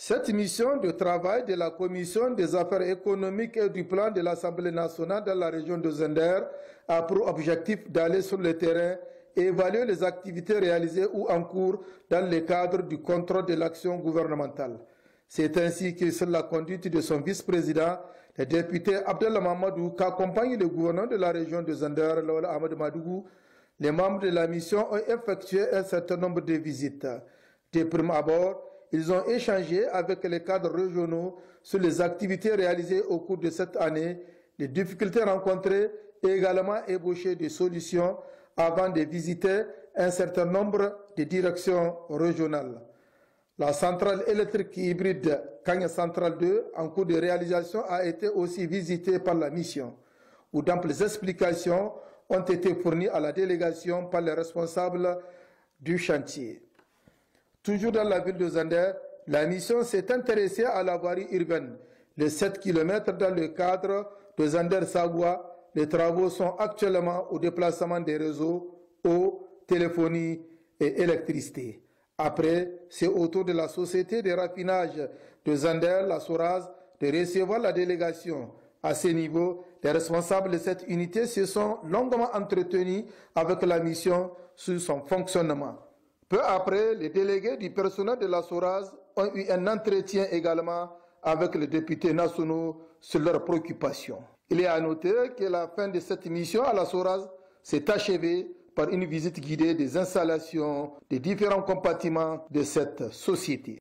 Cette mission de travail de la Commission des affaires économiques et du plan de l'Assemblée nationale dans la région de Zender a pour objectif d'aller sur le terrain et évaluer les activités réalisées ou en cours dans le cadre du contrôle de l'action gouvernementale. C'est ainsi que, sur la conduite de son vice-président, le député Abdellah Mamadou, qu'accompagne le gouverneur de la région de Zender, Lawal Ahmed Madougou, les membres de la mission ont effectué un certain nombre de visites. De prime abord, ils ont échangé avec les cadres régionaux sur les activités réalisées au cours de cette année, les difficultés rencontrées et également ébauché des solutions avant de visiter un certain nombre de directions régionales. La centrale électrique hybride Kanya Centrale 2, en cours de réalisation, a été aussi visitée par la mission, où d'amples explications ont été fournies à la délégation par les responsables du chantier. Toujours dans la ville de Zender, la mission s'est intéressée à la voirie urbaine. Les 7 km dans le cadre de Zender-Sagwa, les travaux sont actuellement au déplacement des réseaux, eau, téléphonie et électricité. Après, c'est au tour de la société de raffinage de Zender, la Soraz, de recevoir la délégation. À ce niveau, les responsables de cette unité se sont longuement entretenus avec la mission sur son fonctionnement. Peu après, les délégués du personnel de la Soraz ont eu un entretien également avec les députés nationaux sur leurs préoccupations. Il est à noter que la fin de cette mission à la Soraz s'est achevée par une visite guidée des installations des différents compartiments de cette société.